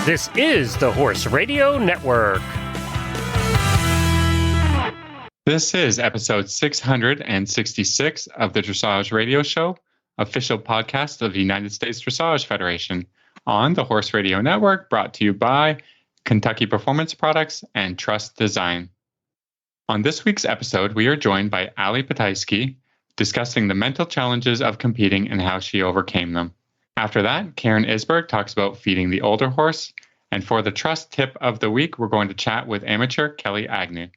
This is the Horse Radio Network. This is episode 666 of the Dressage Radio Show, official podcast of the United States Dressage Federation, on the Horse Radio Network, brought to you by Kentucky Performance Products and Trust Design. On this week's episode, we are joined by Ali Potasky, discussing the mental challenges of competing and how she overcame them. After that, Karen Isberg talks about feeding the older horse. And for the trust tip of the week, we're going to chat with amateur Kelli Agnew.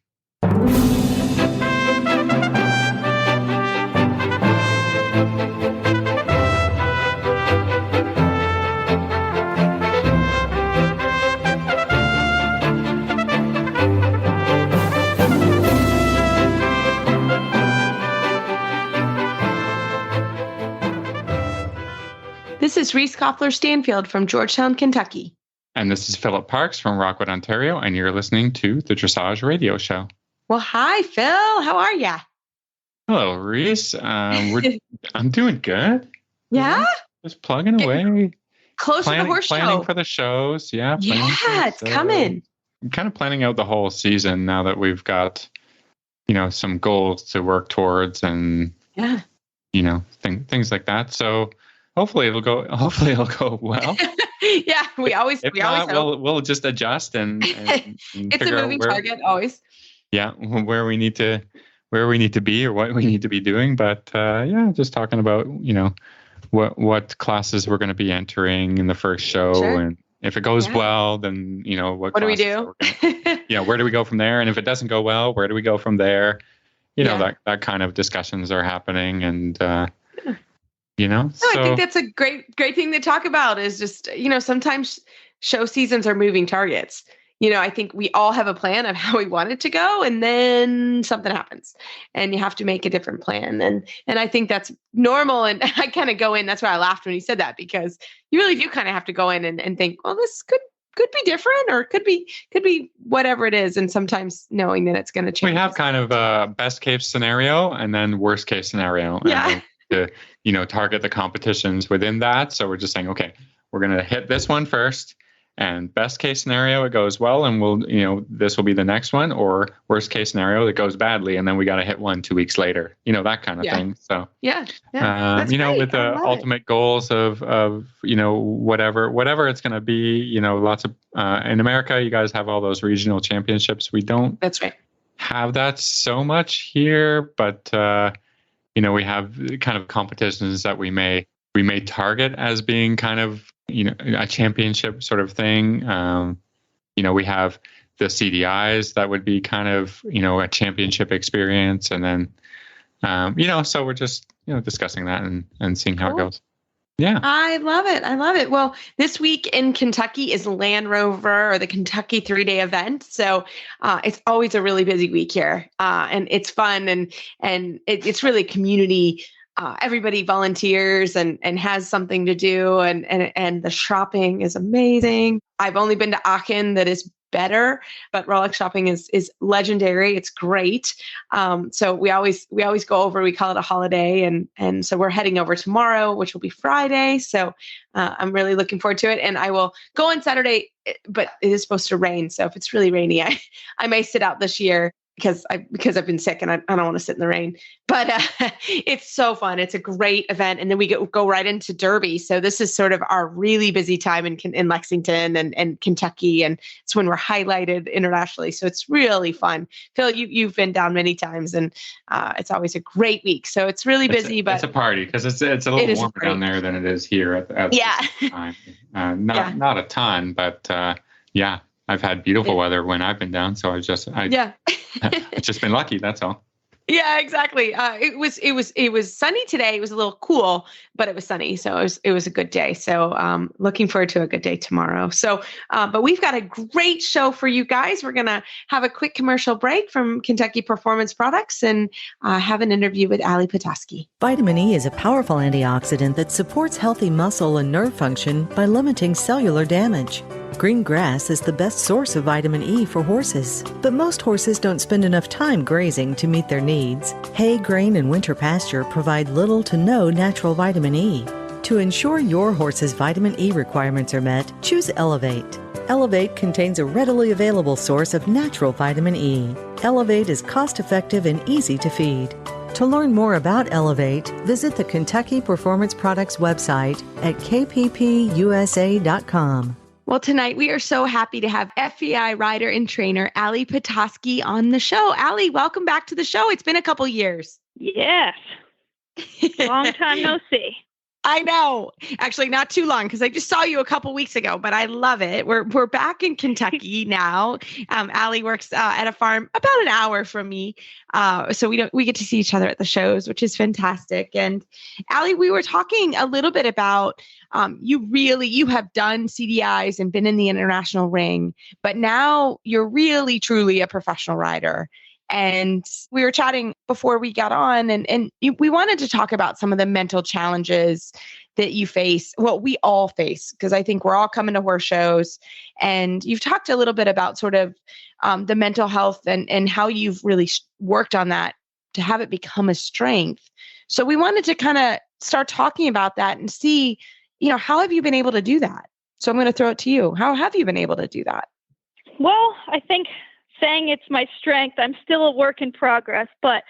This is Reese Koffler-Stanfield from Georgetown, Kentucky. And this is Philip Parks from Rockwood, Ontario, and you're listening to the Dressage Radio Show. Well, hi, Phil. How are you? Hello, Reese. I'm doing good. Yeah? Just plugging away. Close to the horse show. Planning for the shows. Yeah, it's coming. I'm kind of planning out the whole season now that we've got, some goals to work towards and, things like that. So hopefully it'll go well. Yeah, we always hope. We'll just adjust and it's a moving target always. Yeah, where we need to be or what we need to be doing. But just talking about what classes we're going to be entering in the first show, sure. And if it goes well, then what do we do? Where do we go from there? And if it doesn't go well, where do we go from there? That kind of discussions are happening, and I think that's a great thing to talk about is just, sometimes show seasons are moving targets. I think we all have a plan of how we want it to go, and then something happens and you have to make a different plan. And I think that's normal. And I kind of go in, that's why I laughed when you said that, because you really do kind of have to go in and think, well, this could be different, or could be whatever it is. And sometimes knowing that it's going to change. We have kind of a best case scenario and then worst case scenario. Yeah. To target the competitions within that. So we're just saying, okay, we're going to hit this one first, and best case scenario, it goes well, and we'll, this will be the next one, or worst case scenario, it goes badly, and then we got to hit one 2 weeks later, that kind of thing. So with the ultimate goals of whatever it's going to be, lots of, in America, you guys have all those regional championships. We don't That's right. have that so much here, but, we have kind of competitions that we may target as being kind of, a championship sort of thing. We have the CDIs that would be kind of, a championship experience. And then, so we're just, discussing that and seeing how it goes. Yeah. I love it. Well, this week in Kentucky is Land Rover, or the Kentucky 3-day event. So it's always a really busy week here. And it's fun and it's really community. Everybody volunteers and has something to do. And the shopping is amazing. I've only been to Aachen. That is better, but Rolex shopping is legendary. It's great. So we always go over, we call it a holiday. And so we're heading over tomorrow, which will be Friday. So I'm really looking forward to it. And I will go on Saturday, but it is supposed to rain. So if it's really rainy, I may sit out this year because I've been sick and I don't want to sit in the rain, but it's so fun. It's a great event. And then we go right into Derby. So this is sort of our really busy time in Lexington and Kentucky. And it's when we're highlighted internationally. So it's really fun. Phil, you've been down many times, and it's always a great week. So it's really busy, but it's a party because it's a little warmer down there than it is here at this time. Not a ton, but yeah. I've had beautiful weather when I've been down, so I've just been lucky. That's all. Yeah, exactly. It was sunny today. It was a little cool, but it was sunny, so it was a good day. So looking forward to a good day tomorrow. So, but we've got a great show for you guys. We're gonna have a quick commercial break from Kentucky Performance Products and have an interview with Ali Potasky. Vitamin E is a powerful antioxidant that supports healthy muscle and nerve function by limiting cellular damage. Green grass is the best source of vitamin E for horses, but most horses don't spend enough time grazing to meet their needs. Hay, grain, and winter pasture provide little to no natural vitamin E. To ensure your horse's vitamin E requirements are met, choose Elevate. Elevate contains a readily available source of natural vitamin E. Elevate is cost-effective and easy to feed. To learn more about Elevate, visit the Kentucky Performance Products website at kppusa.com. Well, tonight we are so happy to have FEI rider and trainer Ali Potasky on the show. Ali, welcome back to the show. It's been a couple years. Yes. Long time no see. I know. Actually, not too long because I just saw you a couple weeks ago, but I love it. We're back in Kentucky now. Ali works at a farm about an hour from me, so we get to see each other at the shows, which is fantastic. And Ali, we were talking a little bit about you have done CDIs and been in the international ring, but now you're really truly a professional rider. And we were chatting before we got on, and we wanted to talk about some of the mental challenges that you face. Well, we all face, because I think we're all coming to horse shows. And you've talked a little bit about sort of the mental health and how you've really worked on that to have it become a strength. So we wanted to kind of start talking about that and see, how have you been able to do that? So I'm going to throw it to you. How have you been able to do that? Well, I think saying it's my strength, I'm still a work in progress, but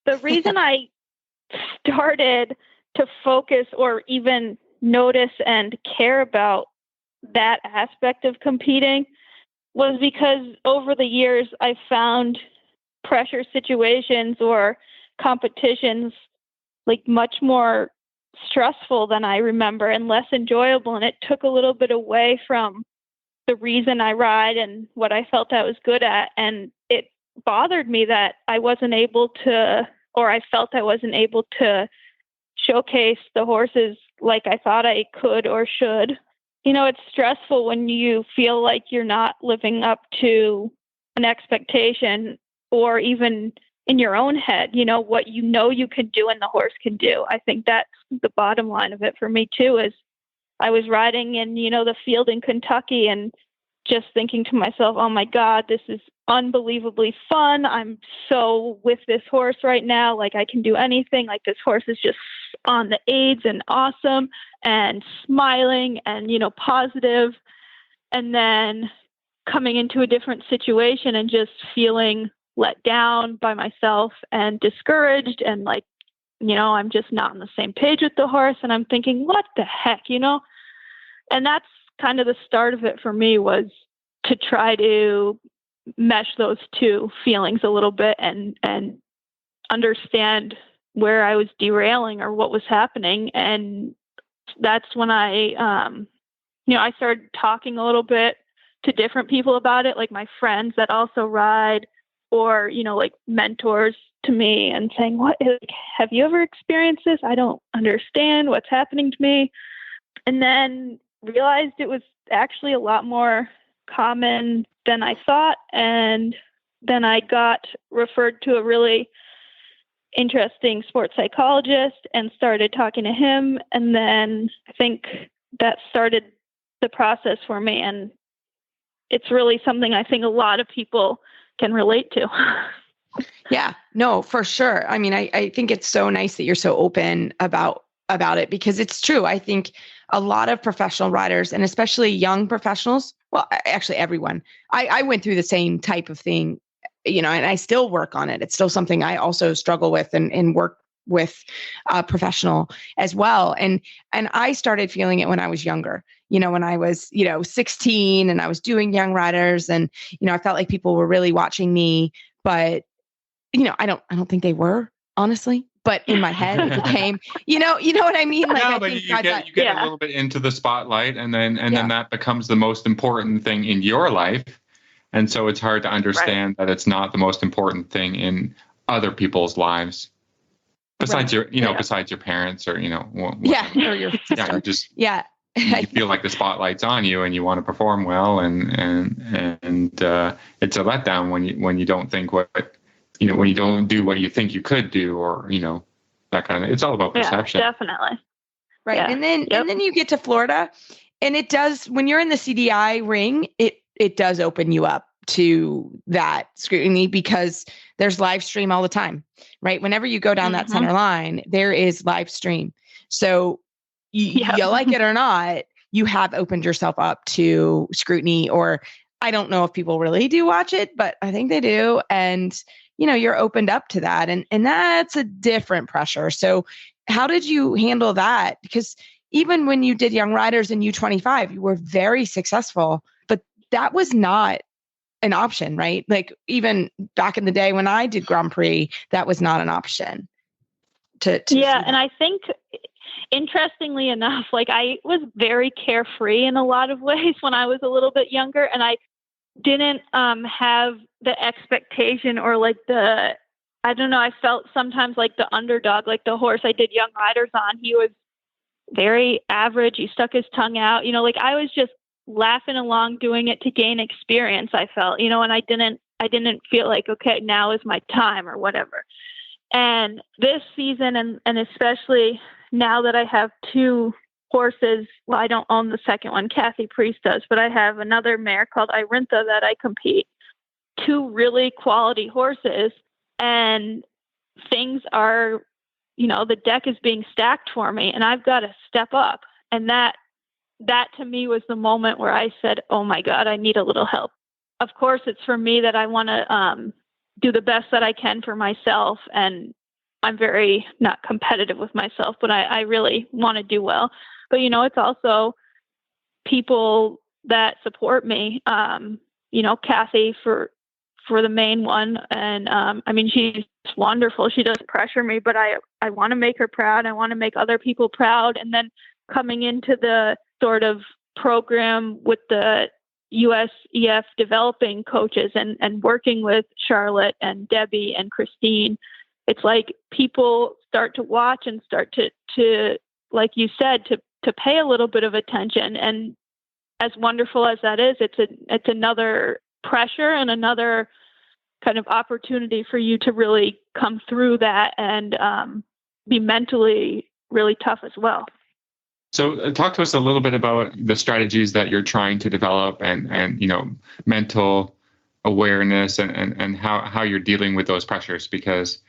the reason I started to focus or even notice and care about that aspect of competing was because over the years I found pressure situations or competitions like much more stressful than I remember and less enjoyable, and it took a little bit away from the reason I ride and what I felt I was good at. And it bothered me that I wasn't able to, or I felt I wasn't able to showcase the horses like I thought I could or should. It's stressful when you feel like you're not living up to an expectation, or even in your own head, what you can do and the horse can do. I think that's the bottom line of it for me too, is I was riding in, the field in Kentucky and just thinking to myself, oh my God, this is unbelievably fun. I'm so with this horse right now. Like I can do anything. Like this horse is just on the aids and awesome and smiling and, positive. And then coming into a different situation and just feeling let down by myself and discouraged and like, I'm just not on the same page with the horse. And I'm thinking, what the heck, And that's kind of the start of it for me, was to try to mesh those two feelings a little bit and understand where I was derailing or what was happening. And that's when I started talking a little bit to different people about it, like my friends that also ride, or, like mentors to me, and saying, have you ever experienced this? I don't understand what's happening to me. And then realized it was actually a lot more common than I thought. And then I got referred to a really interesting sports psychologist and started talking to him. And then I think that started the process for me. And it's really something I think a lot of people can relate to. Yeah, no, for sure. I mean, I think it's so nice that you're so open about it, because it's true. I think a lot of professional riders, and especially young professionals, well, actually everyone, I went through the same type of thing, and I still work on it. It's still something I also struggle with and work with a professional as well. And I started feeling it when I was younger, when I was, 16 and I was doing young riders, and, I felt like people were really watching me, but, I don't think they were, honestly. But in my head, it became, you know what I mean? Like, no, I but think you get a little bit into the spotlight, and then that becomes the most important thing in your life. And so it's hard to understand that it's not the most important thing in other people's lives, besides your, besides your parents or, or your sister. You feel like the spotlight's on you, and you want to perform well, and it's a letdown when you don't think when you don't do what you think you could do, or, that kind of, it's all about perception. Yeah, definitely. Right. Yeah. And then you get to Florida, and it does, when you're in the CDI ring, it does open you up to that scrutiny, because there's live stream all the time, right? Whenever you go down that center line, there is live stream. So you like it or not, you have opened yourself up to scrutiny, or I don't know if people really do watch it, but I think they do. And, you're opened up to that. And that's a different pressure. So how did you handle that? Because even when you did Young Riders in U25, you were very successful, but that was not an option, right? Like even back in the day when I did Grand Prix, that was not an option. Yeah. And I think, interestingly enough, like I was very carefree in a lot of ways when I was a little bit younger, and I didn't have the expectation or like I don't know, I felt sometimes like the underdog, like the horse I did Young Riders on. He was very average. He stuck his tongue out, like I was just laughing along, doing it to gain experience, I felt, and I didn't feel like, okay, now is my time or whatever. And this season, and especially now that I have two horses, well, I don't own the second one, Kathy Priest does, but I have another mare called Irintha that I compete, two really quality horses, and things are, the deck is being stacked for me, and I've got to step up. And that to me was the moment where I said, oh my God, I need a little help. Of course, it's for me that I want to do the best that I can for myself. And I'm very not competitive with myself, but I really want to do well. But, it's also people that support me, Kathy for the main one. And she's wonderful. She doesn't pressure me, but I want to make her proud. I want to make other people proud. And then coming into the sort of program with the USEF developing coaches and working with Charlotte and Debbie and Christine, it's like people start to watch and start to like you said, to pay a little bit of attention. And as wonderful as that is, it's another pressure and another kind of opportunity for you to really come through that and be mentally really tough as well. So talk to us a little bit about the strategies that you're trying to develop and mental awareness and how you're dealing with those pressures, because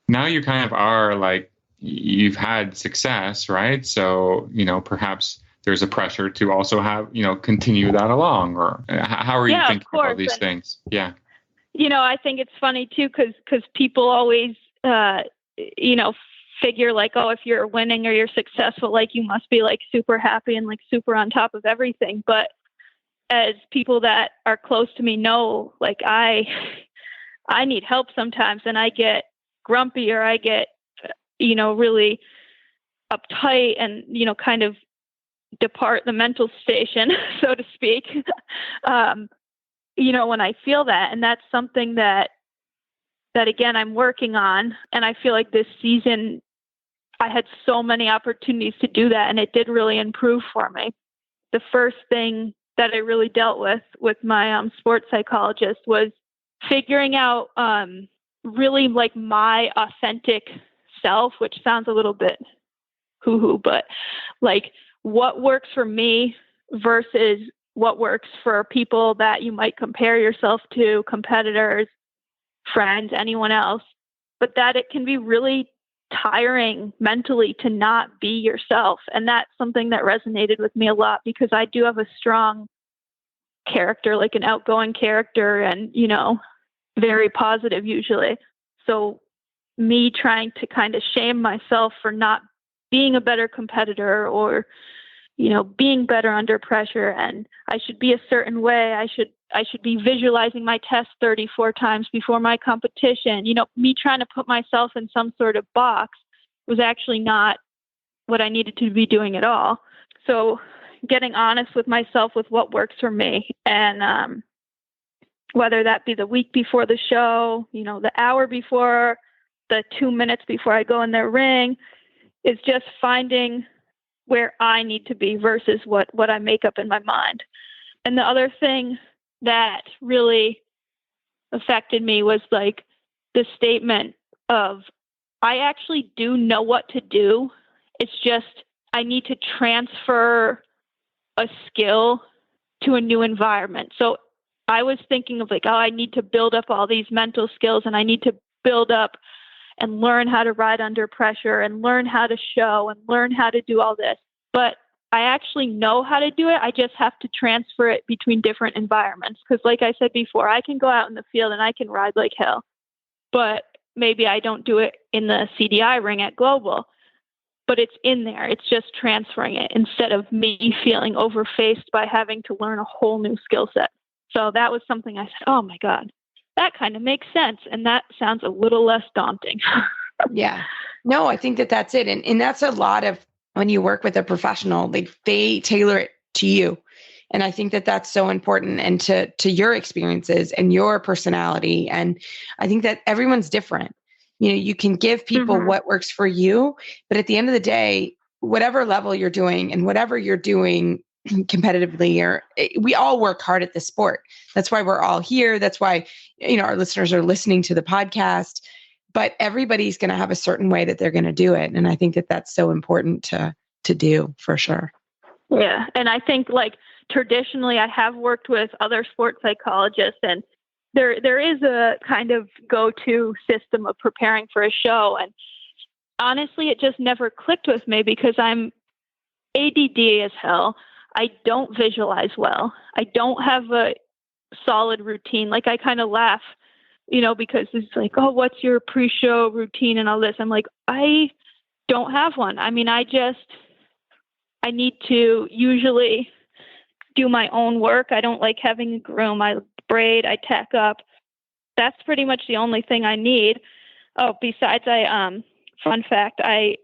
now you kind of are like, you've had success, right? So, perhaps there's a pressure to also have, continue that along, or how are you thinking about these things? Yeah. I think it's funny too, because people always, figure like, oh, if you're winning or you're successful, like you must be like super happy and like super on top of everything. But as people that are close to me know, like I need help sometimes, and I get grumpy, or I get, really uptight and, kind of depart the mental station, so to speak, when I feel that. And that's something that again, I'm working on. And I feel like this season, I had so many opportunities to do that, and it did really improve for me. The first thing that I really dealt with my sports psychologist was figuring out really like my authentic self, which sounds a little bit hoo-hoo, but like what works for me versus what works for people that you might compare yourself to, competitors, friends, anyone else. But that it can be really tiring mentally to not be yourself. And that's something that resonated with me a lot, because I do have a strong character, like an outgoing character, and, very positive usually. So me trying to kind of shame myself for not being a better competitor, or, being better under pressure, and I should be a certain way. I should be visualizing my test 34 times before my competition. Me trying to put myself in some sort of box was actually not what I needed to be doing at all. So getting honest with myself with what works for me, and whether that be the week before the show, the hour before, the 2 minutes before I go in the ring, is just finding where I need to be versus what I make up in my mind. And the other thing that really affected me was like the statement of, I actually do know what to do. It's just, I need to transfer a skill to a new environment. So I was thinking of like, oh, I need to build up all these mental skills, and I need to build up and learn how to ride under pressure, and learn how to show, and learn how to do all this. But I actually know how to do it. I just have to transfer it between different environments. Because like I said before, I can go out in the field and I can ride like hell, but maybe I don't do it in the CDI ring at Global, but it's in there. It's just transferring it instead of me feeling overfaced by having to learn a whole new skill set. So that was something I said, oh my God, that kind of makes sense. And that sounds a little less daunting. Yeah. No, I think that that's it. And that's a lot of when you work with a professional, like they tailor it to you. And I think that that's so important and to your experiences and your personality. And I think that everyone's different. You know, you can give people what works for you, but at the end of the day, whatever level you're doing and whatever you're doing competitively, or we all work hard at the sport. That's why we're all here. That's why, you know, our listeners are listening to the podcast, but everybody's going to have a certain way that they're going to do it. And I think that that's so important to do for sure. Yeah. And I think like traditionally I have worked with other sports psychologists, and there is a kind of go-to system of preparing for a show. And honestly, it just never clicked with me because I'm ADD as hell. I don't visualize well. I don't have a solid routine. Like I kind of laugh, you know, because it's like, oh, what's your pre-show routine and all this? I'm like, I don't have one. I mean, I need to usually do my own work. I don't like having a groom. I braid, I tack up. That's pretty much the only thing I need. Oh, besides fun fact, I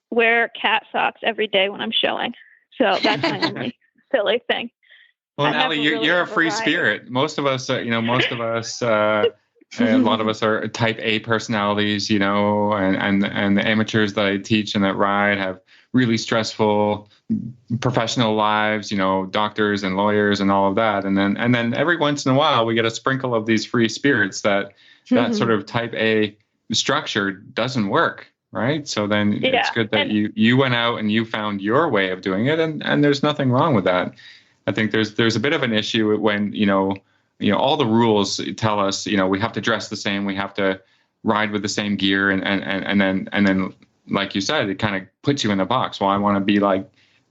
wear cat socks every day when I'm showing. So that's my only silly thing. Well, Ali, you're a free spirit. Most of us, a lot of us are type A personalities, you know, and the amateurs that I teach and that ride have really stressful professional lives, you know, doctors and lawyers and all of that. And then every once in a while we get a sprinkle of these free spirits that sort of type A structure doesn't work. Right. So then it's good that you went out and you found your way of doing it. And there's nothing wrong with that. I think there's a bit of an issue when, you know, all the rules tell us, you know, we have to dress the same. We have to ride with the same gear. And then, like you said, it kind of puts you in a box. Well, I want to be like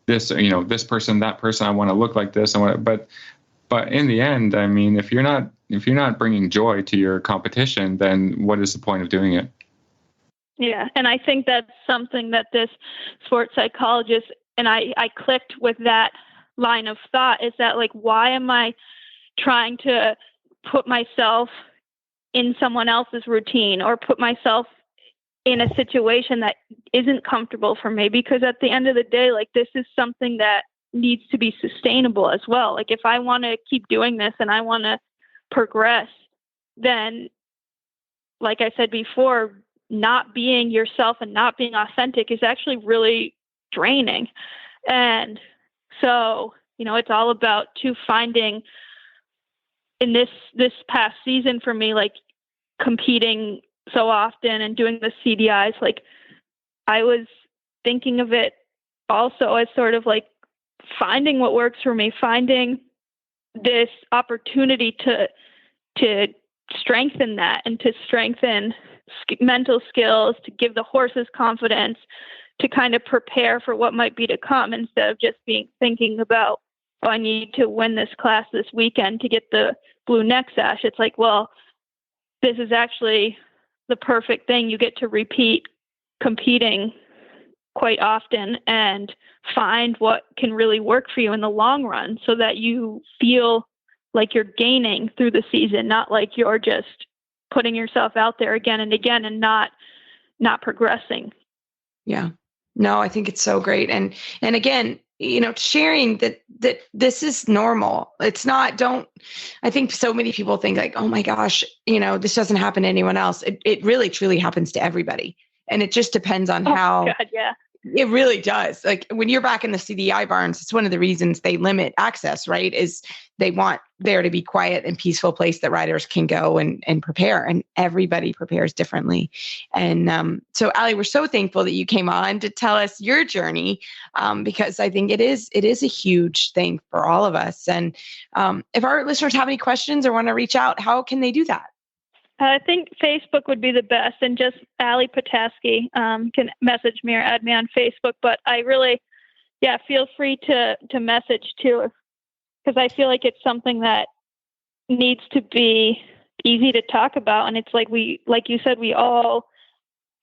this, you know, this person, that person. I want to look like this. But in the end, I mean, if you're not bringing joy to your competition, then what is the point of doing it? Yeah. And I think that's something that this sports psychologist and I clicked with that line of thought is that, like, why am I trying to put myself in someone else's routine or put myself in a situation that isn't comfortable for me? Because at the end of the day, like, this is something that needs to be sustainable as well. Like, if I want to keep doing this and I want to progress, then, like I said before, not being yourself and not being authentic is actually really draining. And so, you know, it's all about finding in this past season for me, like competing so often and doing the CDIs, like I was thinking of it also as sort of like finding what works for me, finding this opportunity to strengthen that and to strengthen mental skills, to give the horses confidence, to kind of prepare for what might be to come instead of just thinking about, oh, I need to win this class this weekend to get the blue neck sash. It's like, well, this is actually the perfect thing. You get to repeat competing quite often and find what can really work for you in the long run so that you feel like you're gaining through the season, not like you're just putting yourself out there again and again and not progressing. Yeah. No, I think it's so great. And again, you know, sharing that this is normal. It's not, I think so many people think like, oh my gosh, you know, this doesn't happen to anyone else. It really truly happens to everybody. And it just depends on how. God, yeah. It really does. Like when you're back in the CDI barns, it's one of the reasons they limit access, right? Is they want there to be quiet and peaceful place that riders can go and prepare, and everybody prepares differently. And so Ali, we're so thankful that you came on to tell us your journey, because I think it is a huge thing for all of us. And if our listeners have any questions or want to reach out, how can they do that? I think Facebook would be the best, and just Ali Potasky can message me or add me on Facebook. But I really yeah, feel free to message too, because I feel like it's something that needs to be easy to talk about. And it's like you said, we all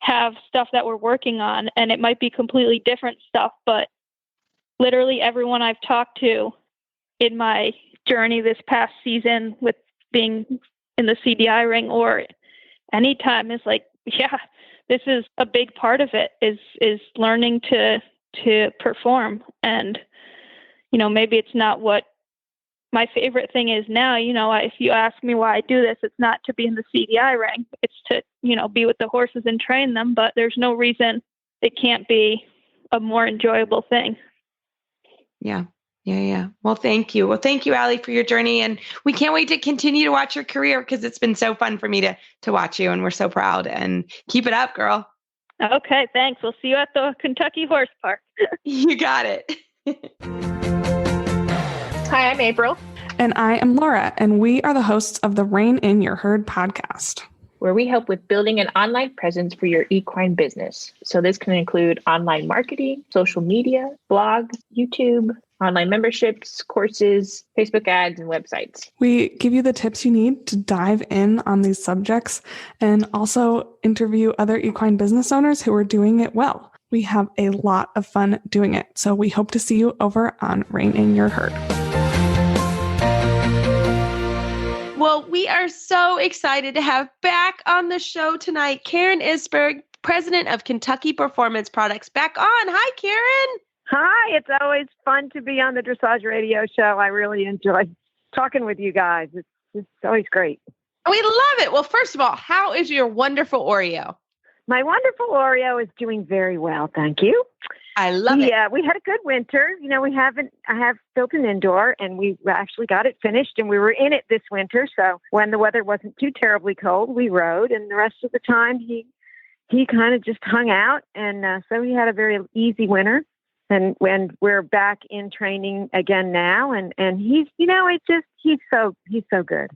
have stuff that we're working on, and it might be completely different stuff, but literally everyone I've talked to in my journey this past season with being in the CDI ring or anytime is like, yeah, this is a big part of it is learning to perform. And, maybe it's not what my favorite thing is now. If you ask me why I do this, it's not to be in the CDI ring. It's to, be with the horses and train them, but there's no reason it can't be a more enjoyable thing. Yeah. Well, thank you. Well, thank you, Ali, for your journey. And we can't wait to continue to watch your career because it's been so fun for me to watch you. And we're so proud, and keep it up, girl. Okay, thanks. We'll see you at the Kentucky Horse Park. You got it. Hi, I'm April. And I am Laura, and we are the hosts of the Rein in Your Herd podcast, where we help with building an online presence for your equine business. So this can include online marketing, social media, blog, YouTube, online memberships, courses, Facebook ads, and websites. We give you the tips you need to dive in on these subjects and also interview other equine business owners who are doing it well. We have a lot of fun doing it, so we hope to see you over on Rein in Your Herd. Well, we are so excited to have back on the show tonight Karen Isberg, president of Kentucky Performance Products, back on. Hi, Karen. Hi, it's always fun to be on the Dressage Radio Show. I really enjoy talking with you guys. It's always great. We love it. Well, first of all, how is your wonderful Oreo? My wonderful Oreo is doing very well, thank you. I love it. Yeah, we had a good winter. I have built an indoor, and we actually got it finished, and we were in it this winter. So when the weather wasn't too terribly cold, we rode, and the rest of the time he kind of just hung out, and so he had a very easy winter. And when we're back in training again now, and he's, he's so good.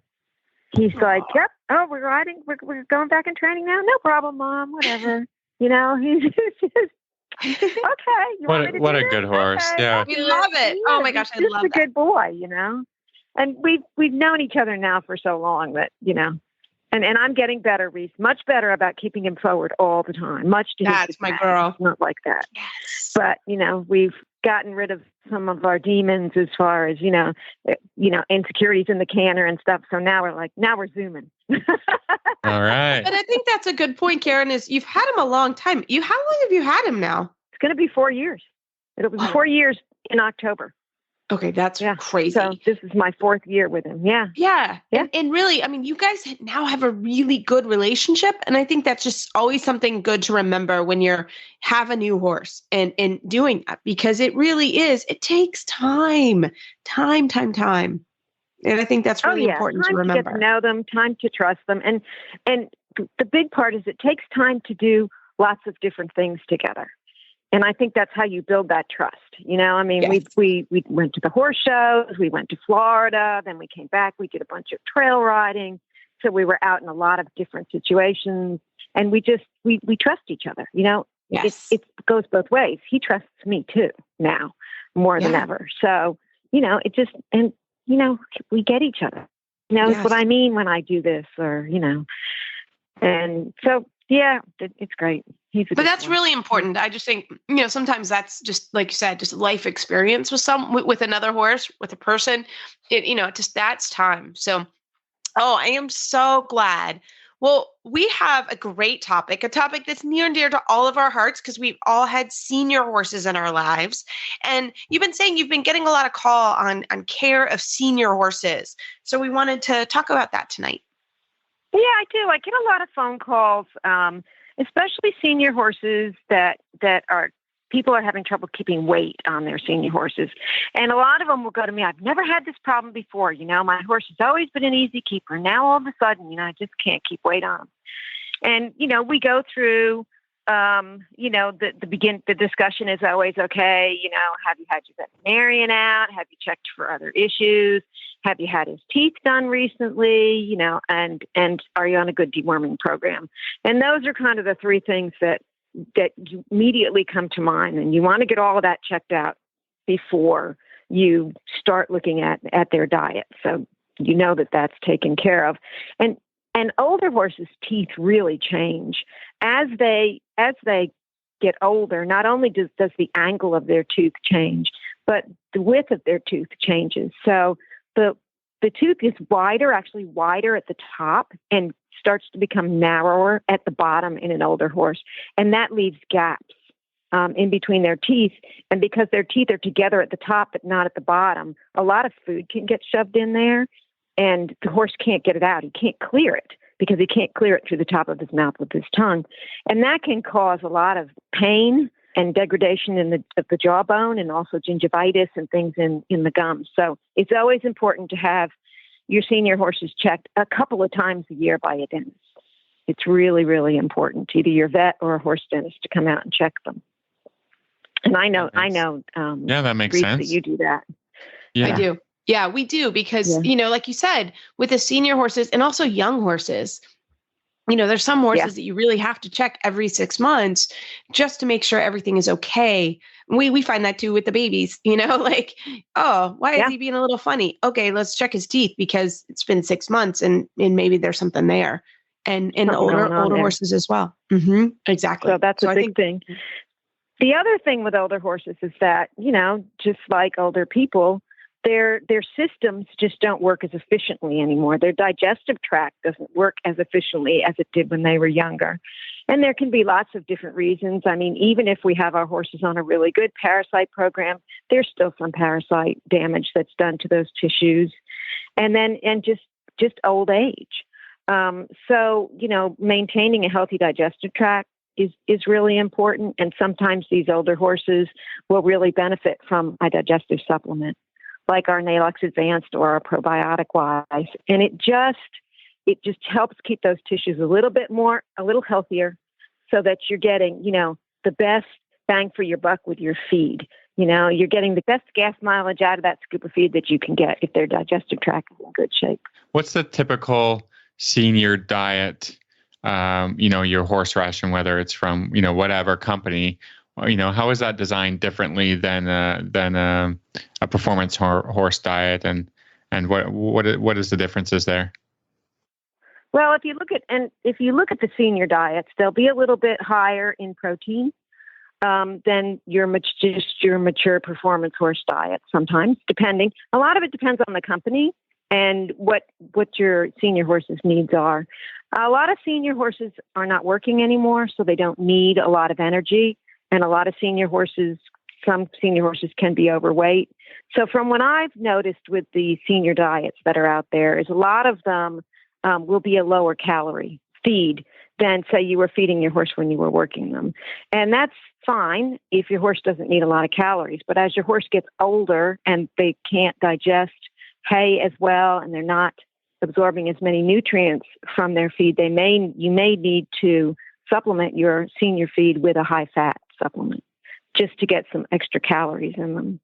He's like, yep. Oh, we're riding. We're going back in training now. No problem, Mom. Whatever. He's just okay. What a good horse. Okay. Yeah. We love it. Oh my gosh, I love that. He's that. a good boy, And we've known each other now for so long that, and I'm getting better, Reese, much better about keeping him forward all the time. Much to his That's my success. girl. It's not like that. Yes. But, we've gotten rid of some of our demons as far as, insecurities in the canter and stuff. So now we're zooming. All right. But I think that's a good point, Karen, is you've had him a long time. How long have you had him now? It's going to be 4 years. It'll be 4 years in October. Okay, that's crazy. So this is my 4th year with him. Yeah. Yeah. And really, you guys now have a really good relationship. And I think that's just always something good to remember when you have a new horse and doing that, because it really is, it takes time. And I think that's really important to remember. Time to get to know them, time to trust them. And the big part is it takes time to do lots of different things together. And I think that's how you build that trust. Yes. We went to the horse shows, we went to Florida, then we came back, we did a bunch of trail riding. So we were out in a lot of different situations, and we trust each other. Yes. It goes both ways. He trusts me too now more than ever. So, we get each other. What I mean when I do this, or, and so, yeah, it's great. But that's really important. I just think, sometimes that's just, like you said, just life experience with another horse, with a person. That's time. So, I am so glad. Well, we have a great topic, a topic that's near and dear to all of our hearts, because we've all had senior horses in our lives. And you've been saying you've been getting a lot of call on care of senior horses. So we wanted to talk about that tonight. Yeah, I do. I get a lot of phone calls, especially senior horses that people are having trouble keeping weight on their senior horses. And a lot of them will go to me, I've never had this problem before. My horse has always been an easy keeper. Now, all of a sudden, I just can't keep weight on him. And, we go through, the discussion is always, okay, have you had your veterinarian out? Have you checked for other issues? Have you had his teeth done recently? And are you on a good deworming program? And those are kind of the three things that immediately come to mind. And you want to get all of that checked out before you start looking at their diet. So you know that that's taken care of. And older horses' teeth really change as they get older. Not only does the angle of their tooth change, but the width of their tooth changes. So the tooth is actually wider at the top, and starts to become narrower at the bottom in an older horse. And that leaves gaps in between their teeth. And because their teeth are together at the top but not at the bottom, a lot of food can get shoved in there, and the horse can't get it out. He can't clear it because he can't clear it through the top of his mouth with his tongue. And that can cause a lot of pain and degradation of the jawbone, and also gingivitis and things in the gums. So it's always important to have your senior horses checked a couple of times a year by a dentist. It's really, really important, either your vet or a horse dentist, to come out and check them. And I know. That makes Reese, sense. that you do that. Yeah. I do. Yeah, we do, because, like you said, with the senior horses and also young horses, there's some horses that you really have to check every 6 months just to make sure everything is okay. We find that too with the babies, like, oh, why is he being a little funny? Okay, let's check his teeth because it's been 6 months and maybe there's something there. And the older horses as well. Mm-hmm. Exactly. So that's a big thing. The other thing with older horses is that, just like older people, their systems just don't work as efficiently anymore. Their digestive tract doesn't work as efficiently as it did when they were younger. And there can be lots of different reasons. I mean, even if we have our horses on a really good parasite program, there's still some parasite damage that's done to those tissues. And just old age. So, maintaining a healthy digestive tract is really important. And sometimes these older horses will really benefit from a digestive supplement, like our Nalox Advanced or our Probiotic Wise. And it just helps keep those tissues a little healthier, so that you're getting, the best bang for your buck with your feed. You're getting the best gas mileage out of that scoop of feed that you can get if their digestive tract is in good shape. What's the typical senior diet, your horse ration, whether it's from, whatever company? How is that designed differently than a performance horse diet, and what is the differences there? Well, if you look at the senior diets, they'll be a little bit higher in protein than your mature performance horse diet. Sometimes, depending, a lot of it depends on the company and what your senior horse's needs are. A lot of senior horses are not working anymore, so they don't need a lot of energy. And a lot of some senior horses can be overweight. So from what I've noticed with the senior diets that are out there, is a lot of them will be a lower calorie feed than, say, you were feeding your horse when you were working them. And that's fine if your horse doesn't need a lot of calories. But as your horse gets older and they can't digest hay as well, and they're not absorbing as many nutrients from their feed, you may need to supplement your senior feed with a high-fat supplement just to get some extra calories in them.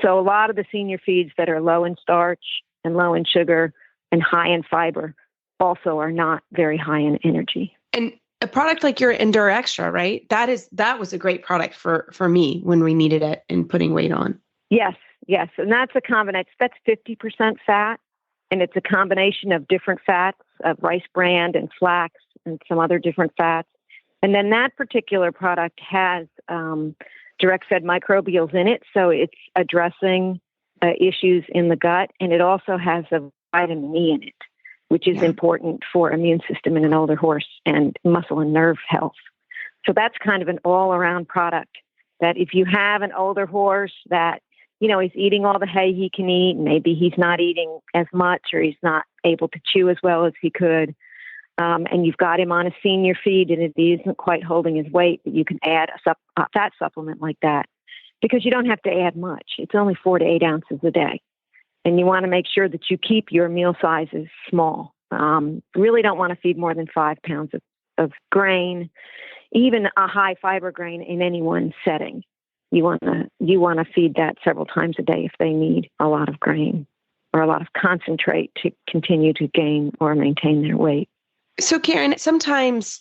So a lot of the senior feeds that are low in starch and low in sugar and high in fiber also are not very high in energy. And a product like your Endure Extra, right? That was a great product for me when we needed it and putting weight on. Yes. And that's a combination. That's 50% fat. And it's a combination of different fats, of rice bran and flax and some other different fats. And then that particular product has direct-fed microbials in it, so it's addressing issues in the gut. And it also has a vitamin E in it, which is important for immune system in an older horse and muscle and nerve health. So that's kind of an all-around product that if you have an older horse that, he's eating all the hay he can eat, maybe he's not eating as much or he's not able to chew as well as he could, and you've got him on a senior feed and it isn't quite holding his weight, but you can add a fat supplement like that, because you don't have to add much. It's only 4 to 8 ounces a day. And you want to make sure that you keep your meal sizes small. Really don't want to feed more than 5 pounds of grain, even a high fiber grain in any one setting. You want to feed that several times a day if they need a lot of grain or a lot of concentrate to continue to gain or maintain their weight. So Karen, sometimes,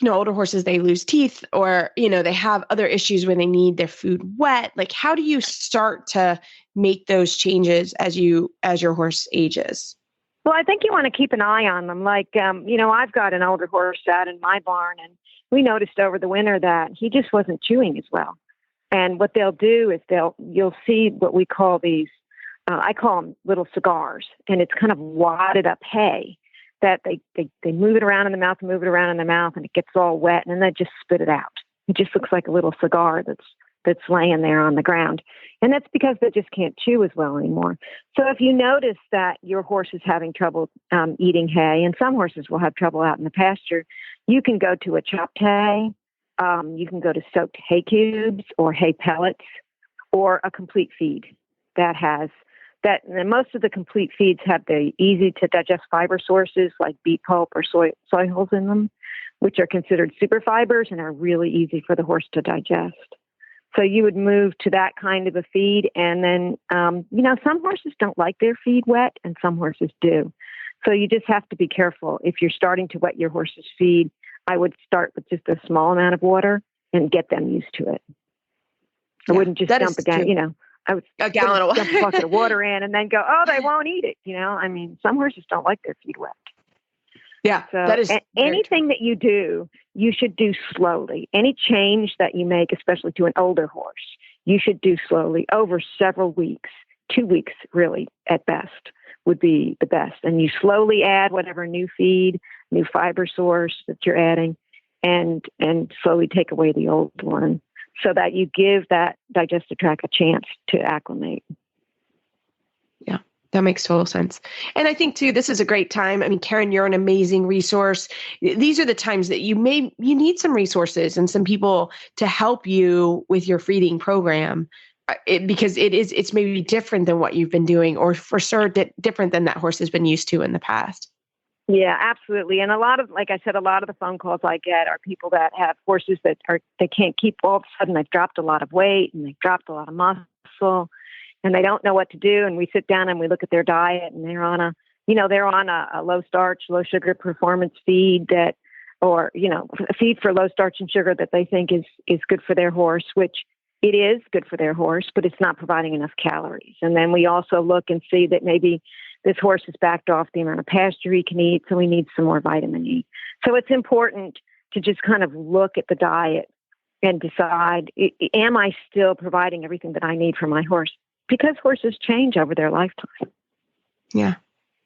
older horses, they lose teeth or, they have other issues when they need their food wet. Like, how do you start to make those changes as your horse ages? Well, I think you want to keep an eye on them. Like, I've got an older horse out in my barn, and we noticed over the winter that he just wasn't chewing as well. And what they'll do is you'll see what we call these, I call them little cigars, and it's kind of wadded up hay that they move it around in the mouth, and it gets all wet, and then they just spit it out. It just looks like a little cigar that's laying there on the ground. And that's because they just can't chew as well anymore. So if you notice that your horse is having trouble eating hay, and some horses will have trouble out in the pasture, you can go to a chopped hay, you can go to soaked hay cubes or hay pellets, or a complete feed that has that. And most of the complete feeds have the easy to digest fiber sources like beet pulp or soy hulls in them, which are considered super fibers and are really easy for the horse to digest. So you would move to that kind of a feed. And then, some horses don't like their feed wet and some horses do. So you just have to be careful. If you're starting to wet your horse's feed, I would start with just a small amount of water and get them used to it. I wouldn't just dump again, I would a gallon of water. Dump a bucket of water in and then go, oh, they won't eat it. Some horses don't like their feed wet. Yeah. So that is anything that you do, you should do slowly. Any change that you make, especially to an older horse, you should do slowly over several weeks. 2 weeks, really, at best, would be the best. And you slowly add whatever new feed, new fiber source that you're adding, and slowly take away the old one so that you give that digestive tract a chance to acclimate. Yeah, that makes total sense. And I think too, this is a great time. I mean, Karen, you're an amazing resource. These are the times that you need some resources and some people to help you with your feeding program. Because it's maybe different than what you've been doing, or for sure different than that horse has been used to in the past. Yeah, absolutely. And like I said, a lot of the phone calls I get are people that have horses that they can't keep. All of a sudden, they've dropped a lot of weight and they've dropped a lot of muscle, and they don't know what to do. And we sit down and we look at their diet, and they're on a low starch, low sugar performance feed or a feed for low starch and sugar that they think is good for their horse, which it is good for their horse, but it's not providing enough calories. And then we also look and see that maybe this horse has backed off the amount of pasture he can eat, so we need some more vitamin E. So it's important to just kind of look at the diet and decide, am I still providing everything that I need for my horse? Because horses change over their lifetime.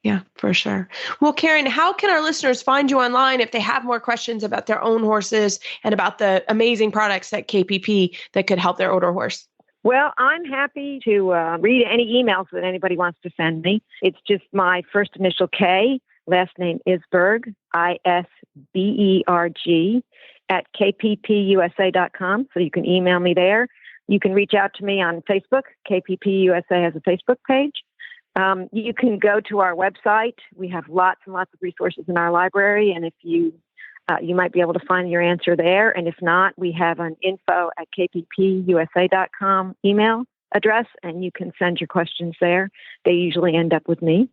Yeah, for sure. Well, Karen, how can our listeners find you online if they have more questions about their own horses and about the amazing products at KPP that could help their older horse? Well, I'm happy to read any emails that anybody wants to send me. It's just my first initial K, last name Isberg, ISBERG, at kppusa.com. So you can email me there. You can reach out to me on Facebook. KPP USA has a Facebook page. You can go to our website. We have lots and lots of resources in our library. And if you might be able to find your answer there. And if not, we have an info@kppusa.com email address, and you can send your questions there. They usually end up with me.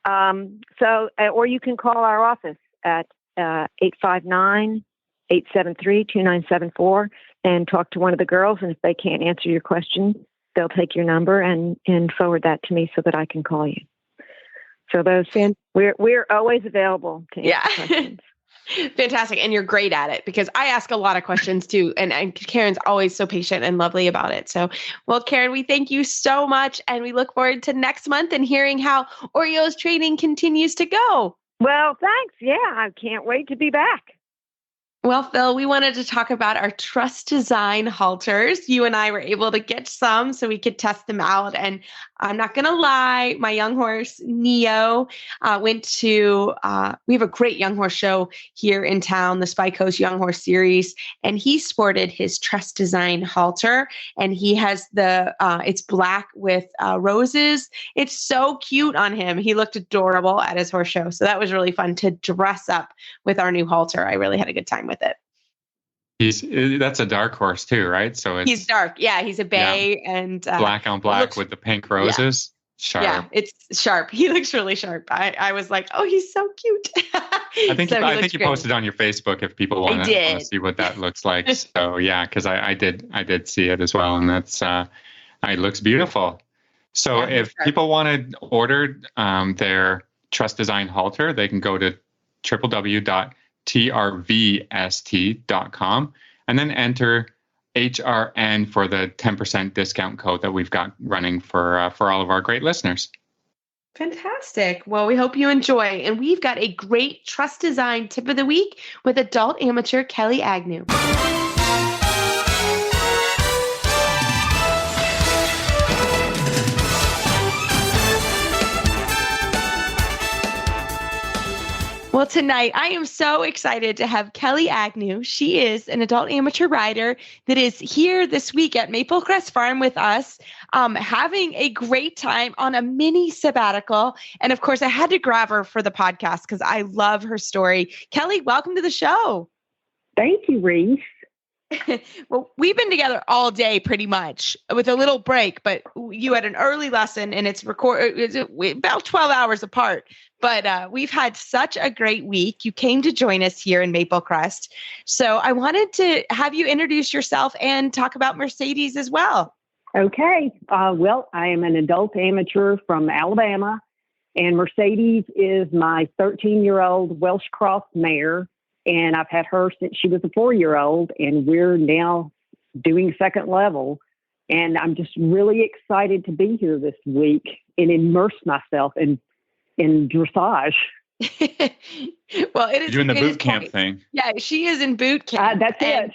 Or you can call our office at 859-873-2974 and talk to one of the girls. And if they can't answer your question, they'll take your number and forward that to me so that I can call you. So we're always available to answer questions. Fantastic. And you're great at it, because I ask a lot of questions too. And Karen's always so patient and lovely about it. So, well, Karen, we thank you so much. And we look forward to next month and hearing how Oreo's training continues to go. Well, thanks. Yeah, I can't wait to be back. Well, Phil, we wanted to talk about our Trust Design halters. You and I were able to get some so we could test them out. And I'm not going to lie, my young horse, Neo, went to, we have a great young horse show here in town, the Spy Coast Young Horse Series. And he sported his Trust Design halter. And he has it's black with roses. It's so cute on him. He looked adorable at his horse show. So that was really fun to dress up with our new halter. I really had a good time with it. That's a dark horse too, right? So he's dark. Yeah, he's a bay and black on black with the pink roses. Sharp. Yeah, it's sharp. He looks really sharp. I was like, oh, he's so cute. I think you posted on your Facebook if people want to see what that looks like. So yeah, because I did see it as well, and that's it looks beautiful. So if people want to order their Trust Design halter, they can go to www.trvst.com and then enter HRN for the 10% discount code that we've got running for all of our great listeners. Fantastic. Well, we hope you enjoy. And we've got a great Trust Design tip of the week with adult amateur Kelli Agnew. Well, tonight I am so excited to have Kelli Agnew. She is an adult amateur rider that is here this week at Maple Crest Farm with us, having a great time on a mini sabbatical. And of course, I had to grab her for the podcast because I love her story. Kelli, welcome to the show. Thank you, Reese. Well, we've been together all day pretty much with a little break, but you had an early lesson and it's about 12 hours apart. But we've had such a great week. You came to join us here in Maple Crest. So I wanted to have you introduce yourself and talk about Mercedes as well. Okay. Well, I am an adult amateur from Alabama, and Mercedes is my 13-year-old Welsh Cross mare. And I've had her since she was a 4-year-old, and we're now doing second level. And I'm just really excited to be here this week and immerse myself in dressage. Well, it is doing the boot camp thing. Yeah, she is in boot camp. That's it.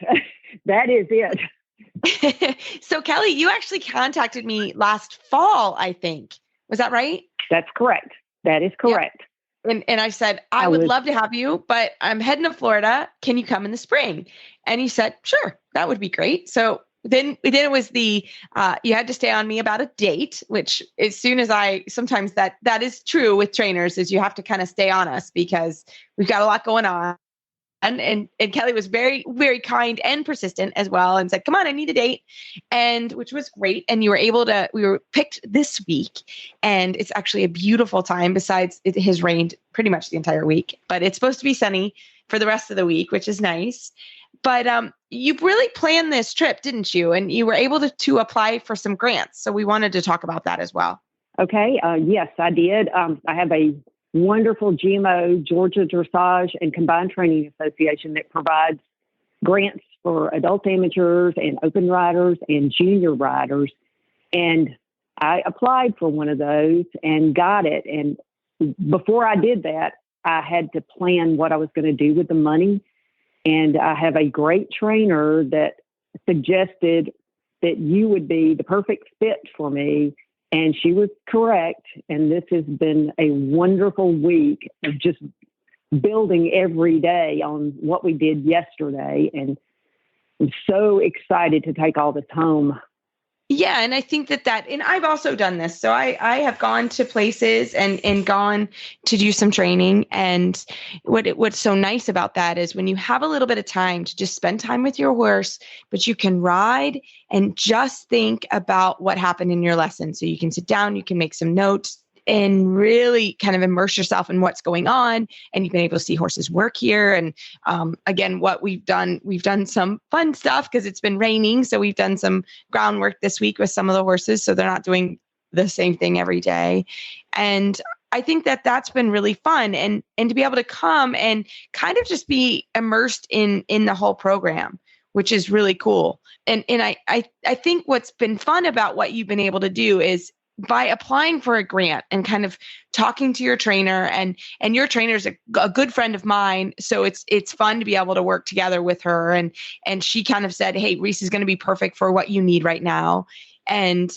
That is it. So, Kelli, you actually contacted me last fall, I think. Was that right? That's correct. That is correct. Yeah. And I said, I would love to have you, but I'm heading to Florida. Can you come in the spring? And he said, sure, that would be great. So then it was you had to stay on me about a date, which as soon as sometimes that is true with trainers is you have to kind of stay on us because we've got a lot going on. And Kelli was very, very kind and persistent as well and said, come on, I need a date. And which was great. And we were picked this week, and it's actually a beautiful time. Besides, it has rained pretty much the entire week, but it's supposed to be sunny for the rest of the week, which is nice. But you really planned this trip, didn't you? And you were able to apply for some grants. So we wanted to talk about that as well. Okay. Yes, I did. I have a wonderful GMO, Georgia Dressage and Combined Training Association that provides grants for adult amateurs and open riders and junior riders. And I applied for one of those and got it. And before I did that, I had to plan what I was going to do with the money. And I have a great trainer that suggested that you would be the perfect fit for me. And she was correct. And this has been a wonderful week of just building every day on what we did yesterday. And I'm so excited to take all this home. Yeah. And I think and I've also done this. So I have gone to places and gone to do some training. And what's so nice about that is when you have a little bit of time to just spend time with your horse, but you can ride and just think about what happened in your lesson. So you can sit down, you can make some notes and really kind of immerse yourself in what's going on. And you've been able to see horses work here. And again, what we've done some fun stuff because it's been raining. So we've done some groundwork this week with some of the horses. So they're not doing the same thing every day. And I think that's been really fun. And to be able to come and kind of just be immersed in the whole program, which is really cool. And I think what's been fun about what you've been able to do is by applying for a grant and kind of talking to your trainer and your trainer's a good friend of mine. So it's fun to be able to work together with her. And she kind of said, hey, Reese is going to be perfect for what you need right now. And,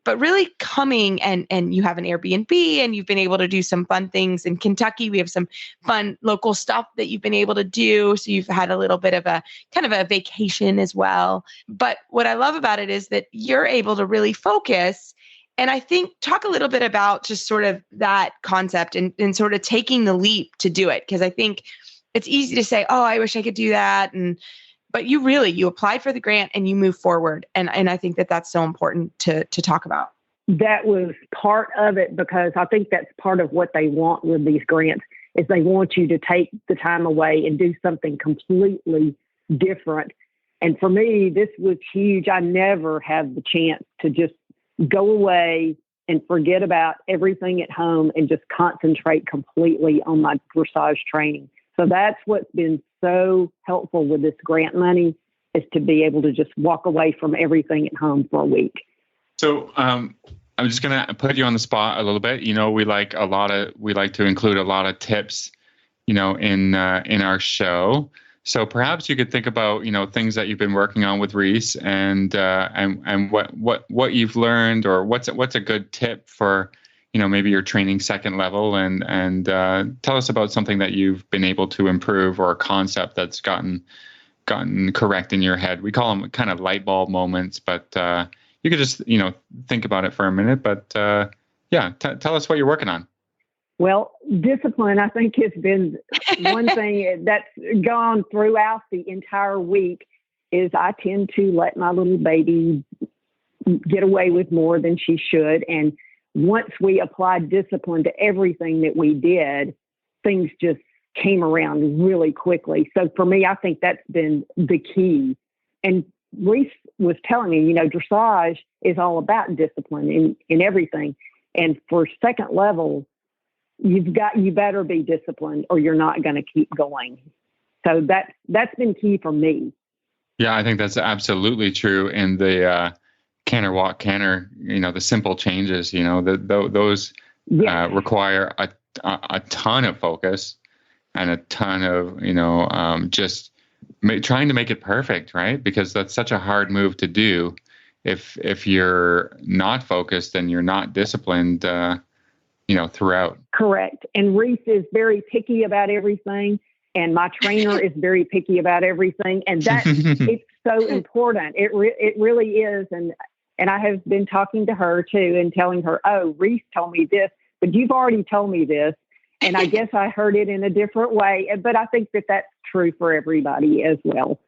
but really coming and you have an Airbnb and you've been able to do some fun things in Kentucky. We have some fun local stuff that you've been able to do. So you've had a little bit of a kind of a vacation as well. But what I love about it is that you're able to really focus. And I think talk a little bit about just sort of that concept and sort of taking the leap to do it. Because I think it's easy to say, oh, I wish I could do that. But you applied for the grant and you move forward. And I think that's so important to talk about. that was part of it, because I think that's part of what they want with these grants is they want you to take the time away and do something completely different. And for me, this was huge. I never had the chance to just go away and forget about everything at home and just concentrate completely on my dressage training. So that's what's been so helpful with this grant money, is to be able to just walk away from everything at home for a week. So I'm just going to put you on the spot a little bit. We like to include a lot of tips, in our show. So perhaps you could think about, things that you've been working on with Reese and what you've learned, or what's a good tip for, maybe your training second level, and tell us about something that you've been able to improve, or a concept that's gotten correct in your head. We call them kind of light bulb moments, but you could just, think about it for a minute. But tell us what you're working on. Well, discipline, I think, has been one thing that's gone throughout the entire week. Is I tend to let my little baby get away with more than she should. And once we applied discipline to everything that we did, things just came around really quickly. So for me, I think that's been the key. And Reese was telling me, dressage is all about discipline in everything. And for second level, you better be disciplined, or you're not going to keep going. So that's been key for me. Yeah, I think that's absolutely true. In the canter, walk, canter, the simple changes, those require a ton of focus and a ton of, just trying to make it perfect, right? Because that's such a hard move to do. If you're not focused and you're not disciplined, throughout. Correct. And Reese is very picky about everything. And my trainer is very picky about everything. And it's so important. It really is. And I have been talking to her too and telling her, oh, Reese told me this, but you've already told me this. And I guess I heard it in a different way. But I think that that's true for everybody as well.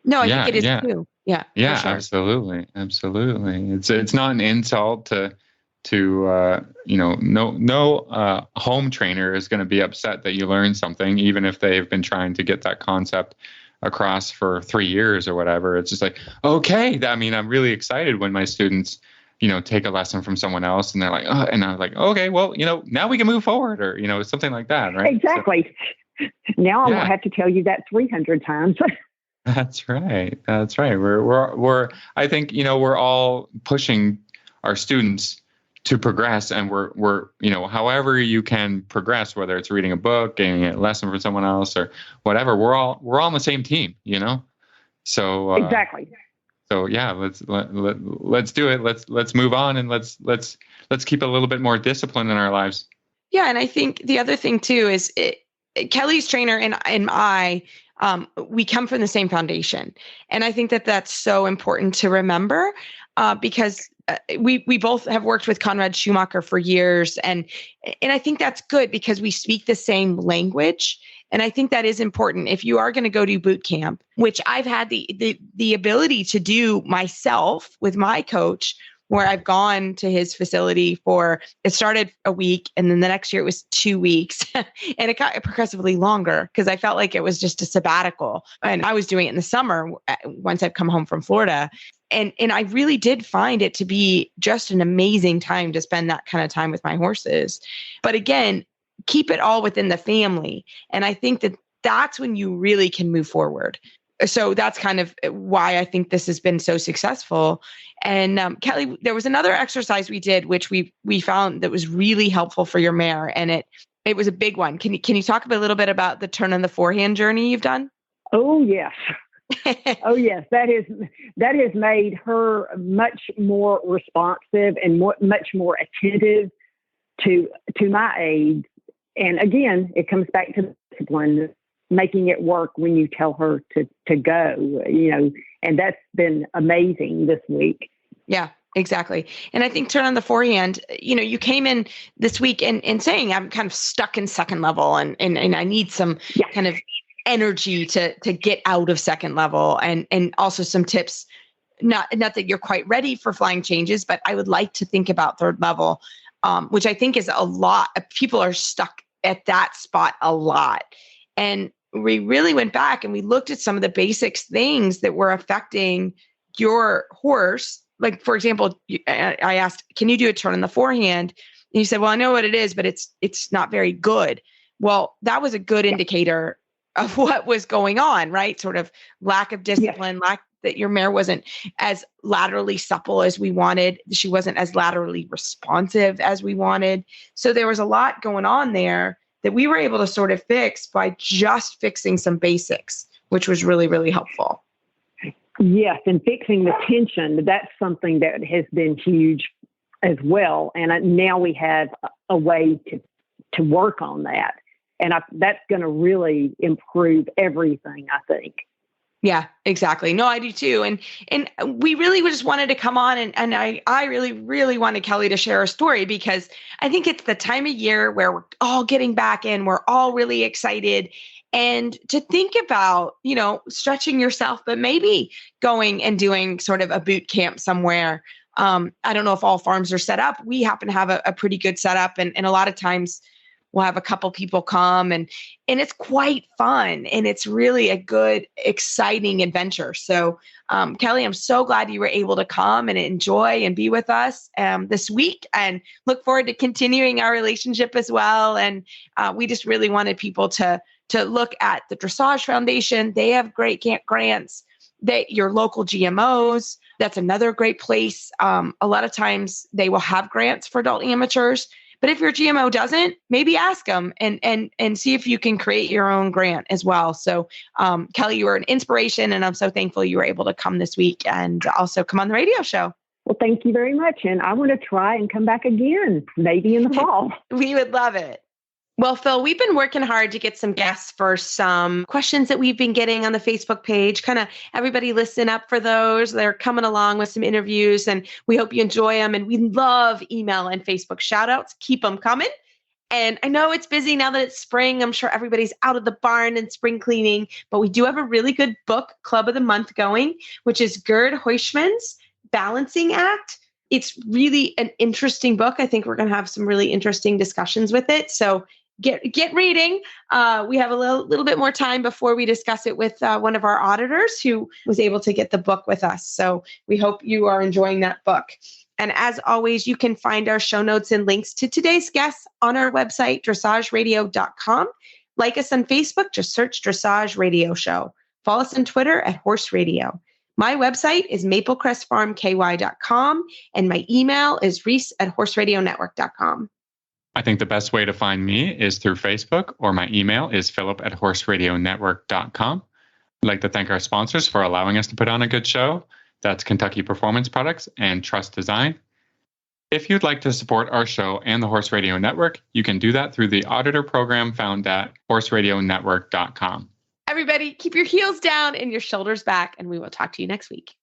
No, I think it is too. Yeah. Yeah, sure. Absolutely. Absolutely. It's not an insult to no home trainer is going to be upset that you learned something, even if they've been trying to get that concept across for 3 years or whatever. It's just like, okay. I'm really excited when my students, take a lesson from someone else and they're like, oh, and I'm like, okay, well, now we can move forward, or, something like that. Right. Exactly. So, now I'm going to have to tell you that 300 times. That's right. That's right. We're I think, we're all pushing our students to progress, and we're however you can progress, whether it's reading a book, getting a lesson from someone else, or whatever, we're all on the same team, so exactly. So yeah, let's do it. Let's move on, and let's keep a little bit more discipline in our lives. Yeah. And I think the other thing too is Kelly's trainer and I, we come from the same foundation. And I think that that's so important to remember, because we both have worked with Conrad Schumacher for years. And I think that's good because we speak the same language. And I think that is important. If you are going to go to boot camp, which I've had the ability to do myself with my coach, where I've gone to his facility it started a week, and then the next year it was 2 weeks, and it got progressively longer because I felt like it was just a sabbatical. And I was doing it in the summer once I've come home from Florida. And I really did find it to be just an amazing time to spend that kind of time with my horses. But again, keep it all within the family. And I think that that's when you really can move forward. So that's kind of why I think this has been so successful. And Kelly, there was another exercise we did, which we found that was really helpful for your mare. And it was a big one. Can you talk a little bit about the turn on the forehand journey you've done? Oh, yes. Oh, yes. That has made her much more responsive and much more attentive to my aids. And again, it comes back to discipline, making it work when you tell her to go, and that's been amazing this week. Yeah, exactly. And I think turn on the forehand, you came in this week and saying I'm kind of stuck in second level and I need some kind of energy to get out of second level, and also some tips not that you're quite ready for flying changes, but I would like to think about third level, which I think is a lot. People are stuck at that spot a lot. And we really went back and we looked at some of the basic things that were affecting your horse. Like, for example, I asked, can you do a turn in the forehand? And you said, well, I know what it is, but it's not very good. Well, that was a good indicator of what was going on, right? Sort of lack of discipline, lack that your mare wasn't as laterally supple as we wanted. She wasn't as laterally responsive as we wanted. So there was a lot going on there that we were able to sort of fix by just fixing some basics, which was really, really helpful. Yes, and fixing the tension, that's something that has been huge as well. And now we have a way to work on that. And that's going to really improve everything, I think. Yeah, exactly. No, I do too. And we really just wanted to come on and I really, really wanted Kelli to share a story because I think it's the time of year where we're all getting back in, we're all really excited. And to think about, stretching yourself, but maybe going and doing sort of a boot camp somewhere. I don't know if all farms are set up. We happen to have a pretty good setup. And a lot of times we'll have a couple people come and it's quite fun. And it's really a good, exciting adventure. So Kelli, I'm so glad you were able to come and enjoy and be with us this week and look forward to continuing our relationship as well. And we just really wanted people to look at the Dressage Foundation. They have great grants. Your local GMOs, that's another great place. A lot of times they will have grants for adult amateurs, but if your GMO doesn't, maybe ask them and see if you can create your own grant as well. So Kelli, you were an inspiration and I'm so thankful you were able to come this week and also come on the radio show. Well, thank you very much. And I want to try and come back again, maybe in the fall. We would love it. Well, Phil, we've been working hard to get some guests for some questions that we've been getting on the Facebook page. Kind of everybody listen up for those. They're coming along with some interviews and we hope you enjoy them. And we love email and Facebook shout outs. Keep them coming. And I know it's busy now that it's spring. I'm sure everybody's out of the barn and spring cleaning, but we do have a really good book club of the month going, which is Gerd Huishman's Balancing Act. It's really an interesting book. I think we're going to have some really interesting discussions with it. So get reading. We have a little bit more time before we discuss it with one of our auditors who was able to get the book with us. So we hope you are enjoying that book. And as always, you can find our show notes and links to today's guests on our website, dressageradio.com. Like us on Facebook, just search Dressage Radio Show. Follow us on Twitter at Horse Radio. My website is maplecrestfarmky.com and my email is reese@horseradionetwork.com. I think the best way to find me is through Facebook, or my email is philip@horseradionetwork.com. I'd like to thank our sponsors for allowing us to put on a good show. That's Kentucky Performance Products and Trust Design. If you'd like to support our show and the Horse Radio Network, you can do that through the auditor program found at horseradionetwork.com. Everybody, keep your heels down and your shoulders back, and we will talk to you next week.